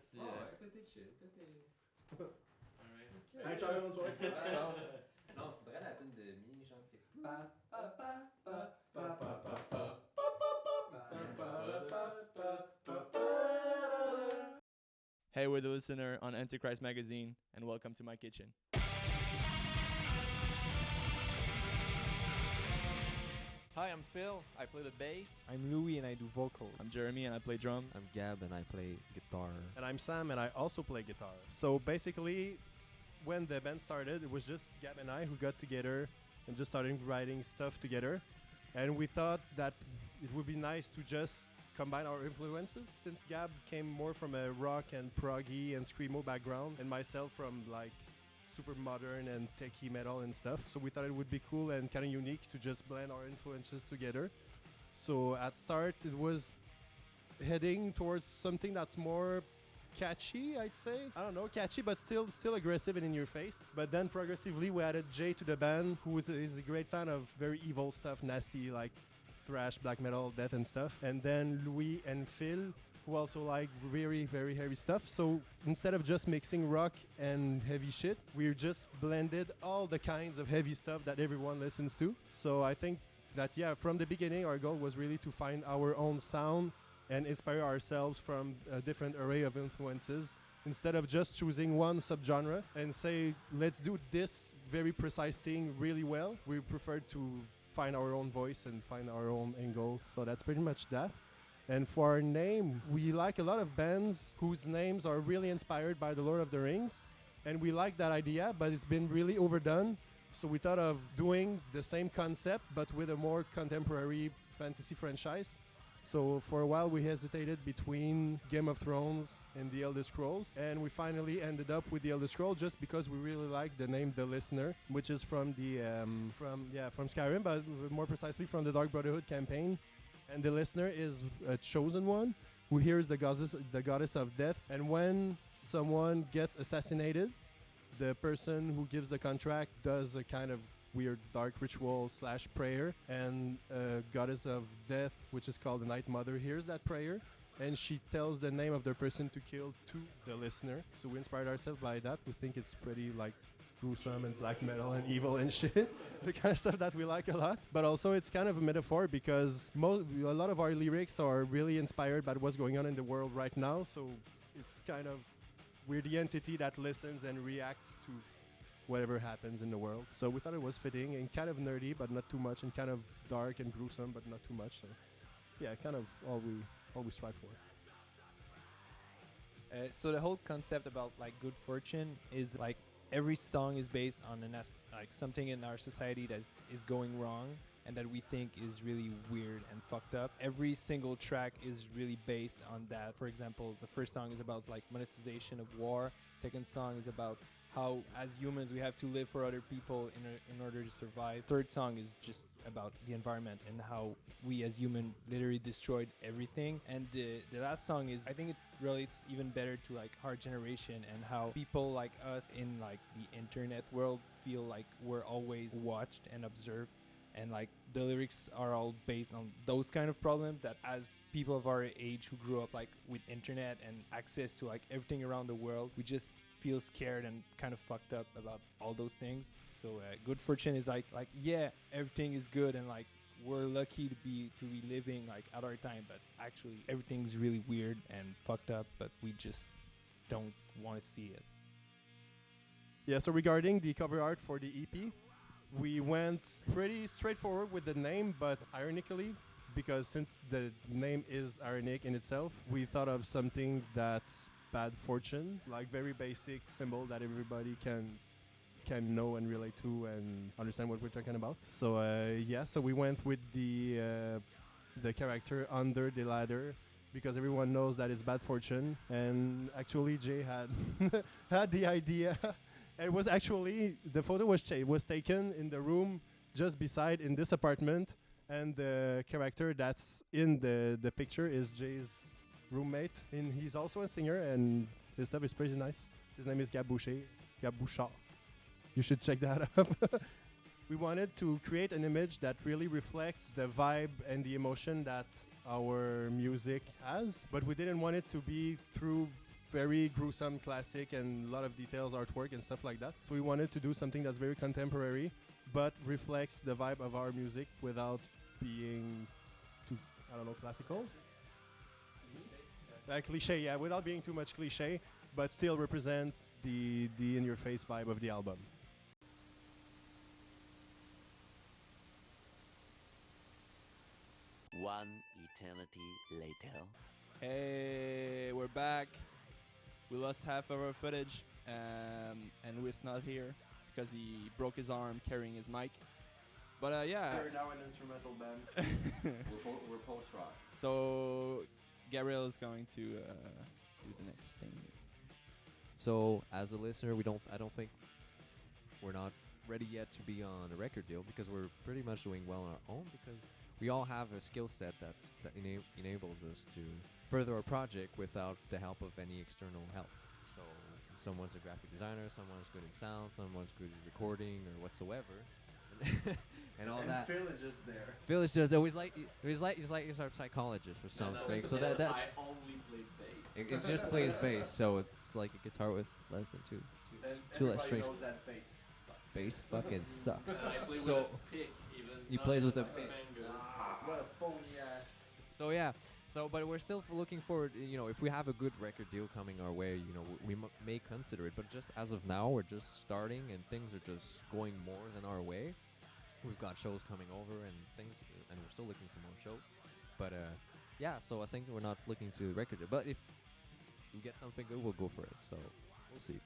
tu... Ouais, toi t'es chill, toi t'es... Alright. Hey, ciao, bonne soirée. Non, faudrait la tune de Mi, genre qui... Hey, we're the listener on Antichrist magazine, and welcome to my kitchen. Hi, I'm Phil. I play the bass. I'm Louis and I do vocals. I'm Jeremy, and I play drums. I'm Gab and I play guitar. And I'm Sam, and I also play guitar. So basically, when the band started, it was just Gab and I who got together and just started writing stuff together. And we thought that it would be nice to just combine our influences, since Gab came more from a rock and proggy and screamo background, and myself from like super modern and techie metal and stuff. So we thought it would be cool and kind of unique to just blend our influences together. So at start, it was heading towards something that's more catchy, I'd say. I don't know, catchy, but still aggressive and in your face. But then progressively, we added Jay to the band, who is a great fan of very evil stuff, nasty, like thrash, black metal, death and stuff. And then Louis and Phil, who also like very, very heavy stuff. So instead of just mixing rock and heavy shit, we just blended all the kinds of heavy stuff that everyone listens to. So I think that, yeah, from the beginning, our goal was really to find our own sound and inspire ourselves from a different array of influences, instead of just choosing one subgenre and say, let's do this very precise thing really well. We prefer to find our own voice and find our own angle. So that's pretty much that. And for our name, we like a lot of bands whose names are really inspired by the Lord of the Rings. And we like that idea, but it's been really overdone. So we thought of doing the same concept, but with a more contemporary fantasy franchise. So for a while we hesitated between Game of Thrones and The Elder Scrolls, and we finally ended up with The Elder Scrolls just because we really like the name The Listener, which is from the from Skyrim, but more precisely from the Dark Brotherhood campaign. And the listener is a chosen one who hears the goddess of death, and when someone gets assassinated, the person who gives the contract does a kind of weird dark ritual / prayer, and goddess of death, which is called the Night Mother, hears that prayer and she tells the name of the person to kill to the listener. So we inspired ourselves by that. We think it's pretty like gruesome and black metal and evil and shit, the kind of stuff that we like a lot. But also it's kind of a metaphor because a lot of our lyrics are really inspired by what's going on in the world right now. So it's kind of, we're the entity that listens and reacts to whatever happens in the world. So we thought it was fitting and kind of nerdy, but not too much, and kind of dark and gruesome, but not too much. So yeah, kind of all we strive for. So the whole concept about like good fortune is like every song is based on like something in our society that is going wrong and that we think is really weird and fucked up. Every single track is really based on that. For example, the first song is about like monetization of war. Second song is about how as humans we have to live for other people in order to survive. Third song is just about the environment and how we as humans literally destroyed everything. And the last song is, I think it relates even better to like our generation and how people like us in like the internet world feel like we're always watched and observed. And like the lyrics are all based on those kind of problems that as people of our age who grew up like with internet and access to like everything around the world, we just feel scared and kind of fucked up about all those things. So good fortune is like yeah, everything is good and like we're lucky to be living like at our time, but actually everything's really weird and fucked up, but we just don't want to see it. Yeah, so regarding the cover art for the EP, we went pretty straightforward with the name, but ironically, because since the name is ironic in itself, we thought of something that's bad fortune, like very basic symbol that everybody can know and relate to and understand what we're talking about. So so we went with the character under the ladder because everyone knows that it's bad fortune. And actually, Jay had had the idea. It was actually, the photo was taken in the room just beside in this apartment, and the character that's in the picture is Jay's roommate, and he's also a singer, and his stuff is pretty nice. His name is Gab Bouchard. You should check that up. We wanted to create an image that really reflects the vibe and the emotion that our music has, but we didn't want it to be through very gruesome classic and a lot of details, artwork and stuff like that. So we wanted to do something that's very contemporary, but reflects the vibe of our music without being too, I don't know, classical. Cliche, yeah, without being too much cliche, but still represent the in-your-face vibe of the album. One eternity later. Hey, we're back. We lost half of our footage, and Wiss not here because he broke his arm carrying his mic. But yeah. We're now an instrumental band. We're post-rock. So Gabriel is going to do the next thing. So as a listener, I don't think we're not ready yet to be on a record deal because we're pretty much doing well on our own because we all have a skill set that enables us to further our project without the help of any external help. So someone's a graphic designer, someone's good in sound, someone's good at recording or whatsoever. and all that. Phil is just there. Phil is just always like he's our psychologist or something. So that I only play bass. it just plays bass, so it's like a guitar with less than two less strings. Knows that bass sucks. Bass fucking sucks. And I play So with a pick, even he not plays with my a pick. fingers. What a phony ass. So yeah, but we're still looking forward. If we have a good record deal coming our way, we may consider it. But just as of now, we're just starting, and things are just going more than our way. We've got shows coming over and things, and we're still looking for more shows. But yeah, so I think we're not looking to record it. But if we get something good, we'll go for it. So we'll see.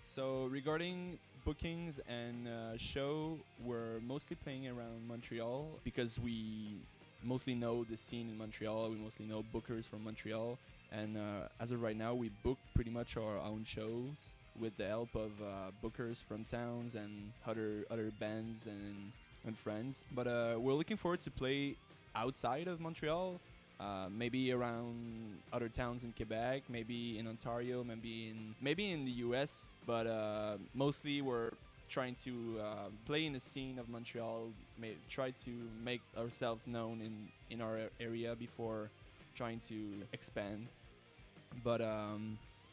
So regarding bookings and show, we're mostly playing around Montreal because we mostly know the scene in Montreal. We mostly know bookers from Montreal, and as of right now, we book pretty much our own shows with the help of bookers from towns and other bands and friends. But we're looking forward to play outside of Montreal. Maybe around other towns in Quebec, maybe in Ontario, maybe in the US, but mostly we're trying to play in the scene of Montreal, try to make ourselves known in our area before trying to expand. But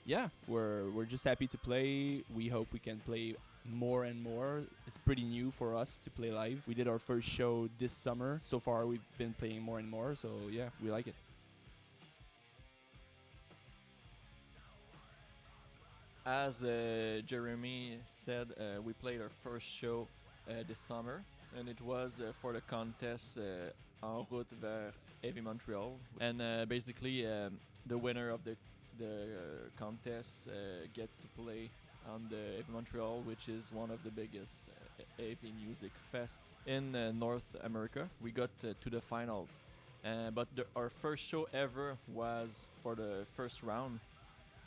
yeah, we're just happy to play. We hope we can play more and more. It's pretty new for us to play live. We did our first show this summer. So far we've been playing more and more, so yeah, we like it. As Jeremy said, we played our first show this summer, and it was for the contest En route vers Heavy Montreal. And basically, the winner of the contest gets to play on the Heavy Montreal, which is one of the biggest heavy music fest in North America. We got to the finals, but our first show ever was for the first round,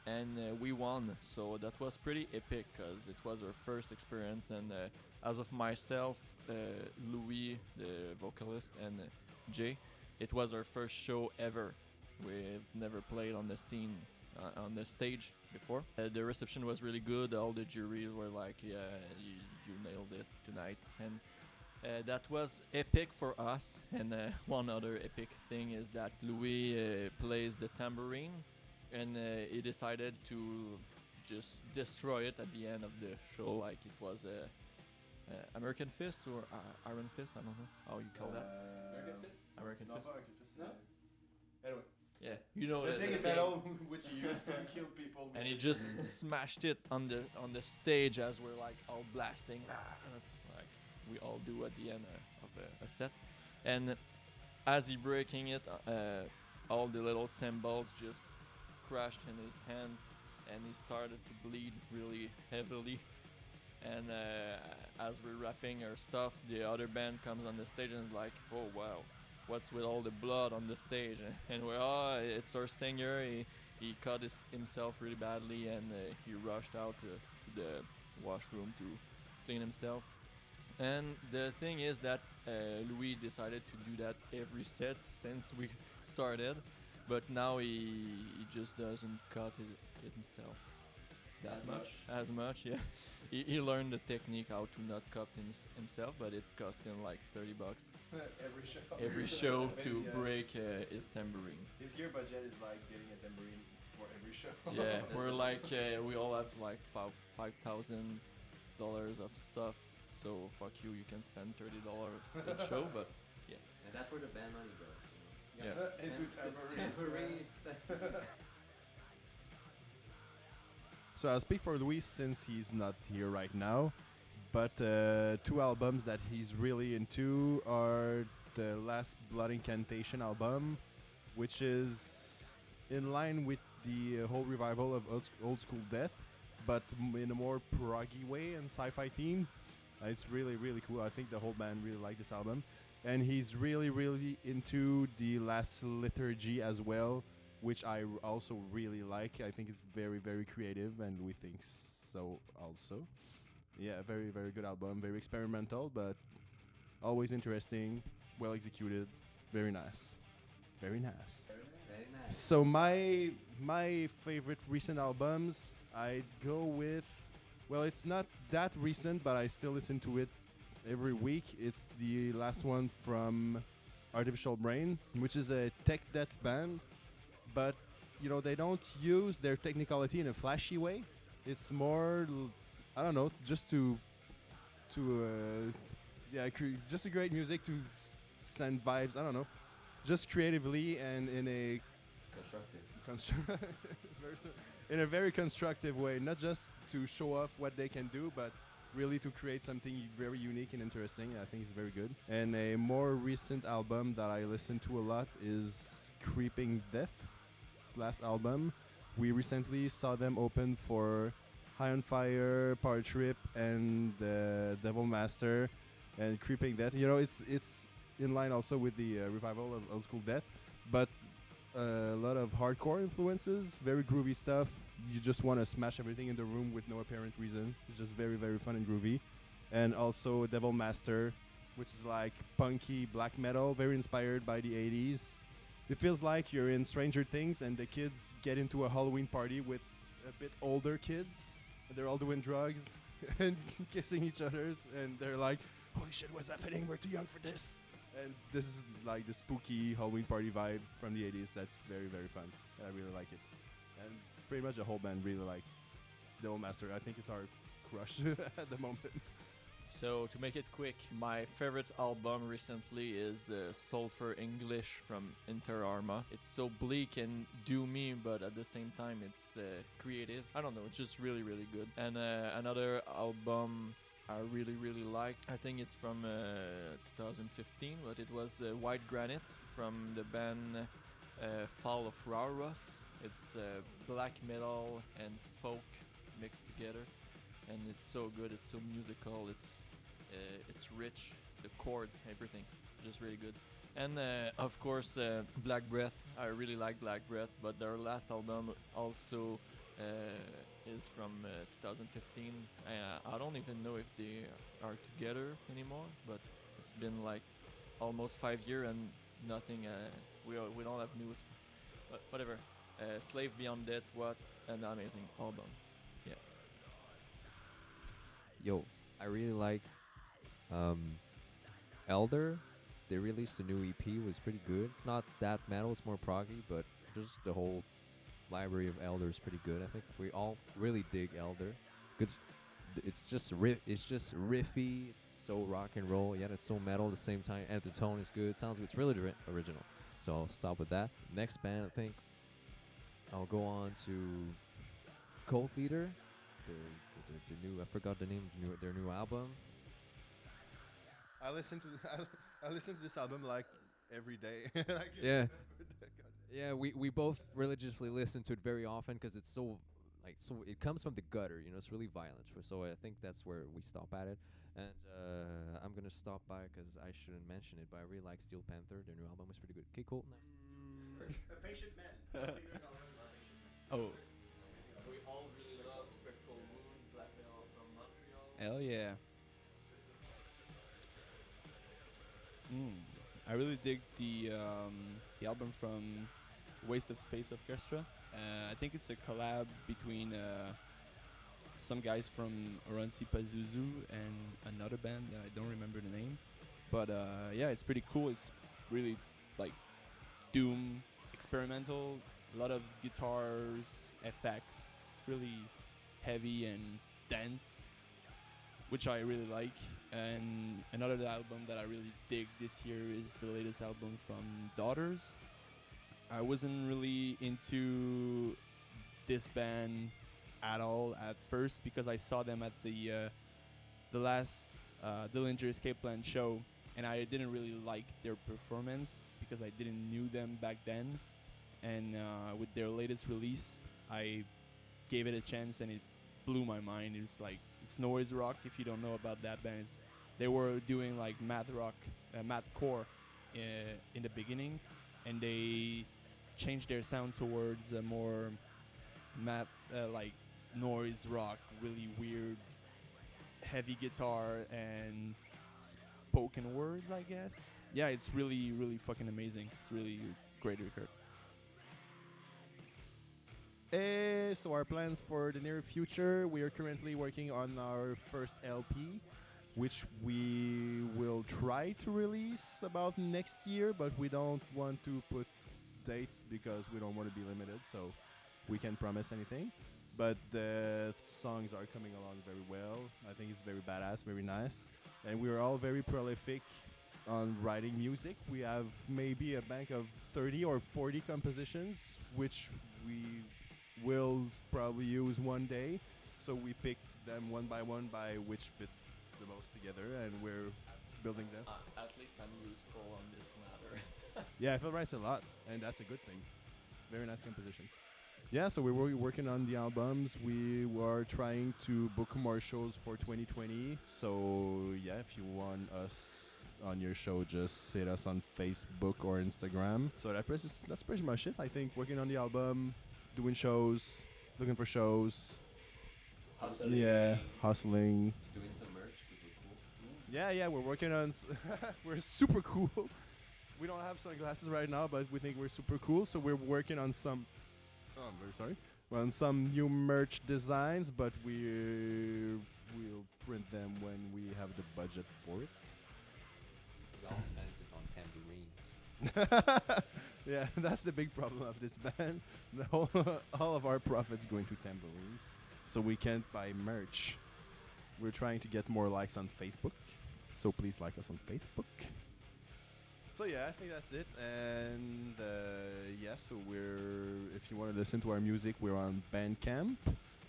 and we won. So that was pretty epic because it was our first experience. And as of myself, Louis, the vocalist, and Jay, it was our first show ever. We've never played on the scene, on the stage before. The reception was really good. All the juries were like, yeah, you nailed it tonight. And that was epic for us. And one other epic thing is that Louis plays the tambourine, and he decided to just destroy it at the end of the show like it was American Fist or Iron Fist. I don't know how you call that. American Fist? No? Anyway. Yeah, you know The thing is thing. that all which you used to kill people. And he just smashed it on the stage as we're like all blasting, like we all do at the end of a set. And as he breaking it, all the little cymbals just crashed in his hands, and he started to bleed really heavily. And as we're wrapping our stuff, the other band comes on the stage and is like, oh wow, what's with all the blood on the stage? And we're, oh, it's our singer. He cut himself really badly, and he rushed out to the washroom to clean himself. And the thing is that Louis decided to do that every set since we started, but now he just doesn't cut it himself. that As much. much? As much, yeah. He learned the technique how to not cut himself, but it cost him like $30 Every show. every show to Yeah. break his tambourine. His gear budget is like getting a tambourine for every show. Yeah, That's we're the- like we all have like $5,000 of stuff. So fuck you, you can spend $30 each show, but And that's where the band money goes. You know? yeah. Into tambourines. So I'll speak for Luis since he's not here right now. But two albums that he's really into are the last Blood Incantation album, which is in line with the whole revival of old school death, but in a more proggy way and sci-fi theme. It's really, really cool. I think the whole band really like this album. And he's really, really into the last liturgy as well, which I also really like. I think it's very, very creative, and we think so also. Yeah, very, very good album. Very experimental, but always interesting, well executed, very nice. Very nice. Very nice. So my favorite recent albums, I'd go with, well, it's not that recent, but I still listen to it every week. It's the last one from Artificial Brain, which is a tech death band, but you know they don't use their technicality in a flashy way. It's more, I don't know, just to just a great music to send vibes. I don't know, just creatively and in a Constructive. in a very constructive way, not just to show off what they can do, but really to create something very unique and interesting. I think it's very good. And a more recent album that I listen to a lot is Creeping Death. This last album, we recently saw them open for High on Fire, Power Trip, and Devil Master, and Creeping Death. You know, it's in line also with the revival of old school death, but a lot of hardcore influences, very groovy stuff. You just want to smash everything in the room with no apparent reason. It's just very, very fun and groovy. And also Devil Master, which is like punky black metal, very inspired by the 80s. It feels like you're in Stranger Things and the kids get into a Halloween party with a bit older kids. And they're all doing drugs and kissing each other. And they're like, holy shit, what's happening? We're too young for this. And this is like the spooky Halloween party vibe from the 80s. That's very, very fun. And I really like it. And pretty much the whole band really like Devil Master. I think it's our crush at the moment. So to make it quick, my favorite album recently is Sulphur English from Inter Arma. It's so bleak and doomy, but at the same time it's creative. I don't know, it's just really, really good. And another album I really, really like, I think it's from 2015, but it was White Granite from the band Fall of Rauros. It's black metal and folk mixed together, and it's so good. It's so musical. It's rich. The chords, everything, just really good. And of course, Black Breath. I really like Black Breath, but their last album also is from 2015. I don't even know if they are together anymore, but it's been like almost 5 years and nothing. We don't have news. But whatever. Slave Beyond Death, what an amazing album. Yeah. Yo, I really liked Elder. They released a new EP, was pretty good. It's not that metal, it's more proggy, but just the whole library of Elder is pretty good. I think we all really dig Elder. Good. It's just riffy. It's so rock and roll, yet it's so metal at the same time, and the tone is good. It's really original. So I'll stop with that. Next band, I think I'll go on to Cult Leader. The new, I forgot the name of their new album. I listen to this album like every day. Yeah. Yeah, we both religiously listen to it very often because it's so it comes from the gutter, you know, it's really violent. So I think that's where we stop at it. And I'm gonna stop by because I shouldn't mention it, but I really like Steel Panther. Their new album was pretty good. Okay, cool. Nice. A patient man. Oh, We all really love Spectral Moon, black metal from Montreal. hell yeah. I really dig the album from Waste of Space Orchestra. I think it's a collab between some guys from Oransi Pazuzu and another band that I don't remember the name. But yeah, it's pretty cool. It's really like doom, experimental, a lot of guitars, effects. It's really heavy and dense, which I really like. And another album that I really dig this year is the latest album from Daughters. I wasn't really into this band at all at first because I saw them at the last Dillinger Escape Plan show, and I didn't really like their performance because I didn't knew them back then. And with their latest release, I gave it a chance, and it blew my mind. It was like, it's noise rock. If you don't know about that band, they were doing like math rock, mathcore in the beginning, and they changed their sound towards a more math, like noise rock, really weird, heavy guitar and spoken words, I guess. Yeah, it's really, really fucking amazing. It's really great record. So our plans for the near future, we are currently working on our first LP, which we will try to release about next year, but we don't want to put dates because we don't want to be limited, so we can't promise anything. But the songs are coming along very well. I think it's very badass, very nice. And we are all very prolific on writing music. We have maybe a bank of 30 or 40 compositions, which we will probably use one day. So we pick them one by which fits the most together, and we're building them. At least I'm useful on this matter. Yeah, Phil writes a lot, and that's a good thing. Very nice compositions. Yeah, so we're working on the albums. We are trying to book more shows for 2020. So yeah, if you want us on your show, just hit us on Facebook or Instagram. So that's pretty much it. I think working on the album, doing shows, looking for shows. Hustling. Yeah, hustling. Doing some merch would be cool. Yeah, we're working on. We're super cool. We don't have sunglasses right now, but we think we're super cool. So we're working on some. Oh, I'm very sorry. On some new merch designs, but we'll print them when we have the budget for it. We all spent it on tambourines. Yeah, that's the big problem of this band. All of our profits going to tambourines, so we can't buy merch. We're trying to get more likes on Facebook, so please like us on Facebook. So yeah, I think that's it. And yeah, so if you want to listen to our music, we're on Bandcamp,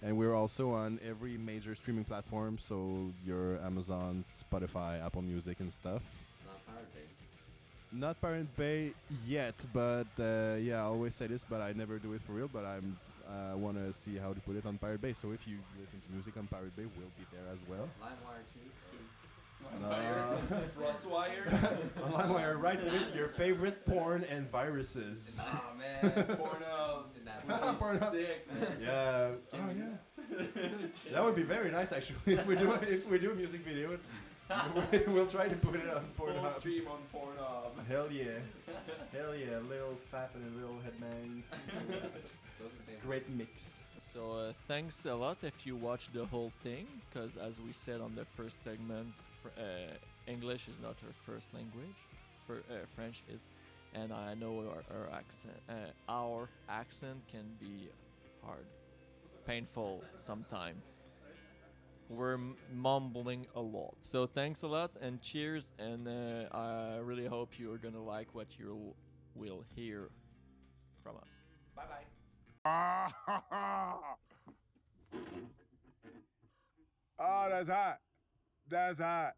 and we're also on every major streaming platform. So your Amazon, Spotify, Apple Music, and stuff. Not Pirate Bay. Not Pirate Bay yet, but yeah, I always say this, but I never do it for real. But I want to see how to put it on Pirate Bay. So if you listen to music on Pirate Bay, we'll be there as well. LimeWire too. Frostwire. On LimeWire, right with your favorite porn and viruses. Oh man, porno. That's Porno. Sick, man. Yeah. Oh yeah. That would be very nice actually if we do a music video. We'll try to put it on Full Pornhub. stream on Pornhub. Hell yeah. Hell yeah. Little fap and a little headbang. Those are the same. Great mix. So thanks a lot if you watch the whole thing, because as we said on the first segment, English is not her first language. French is, and I know our accent can be hard, painful sometime. We're mumbling a lot. So thanks a lot and cheers, and I really hope you are gonna like what you will hear from us. Bye bye. Oh, that's hot. That's hot.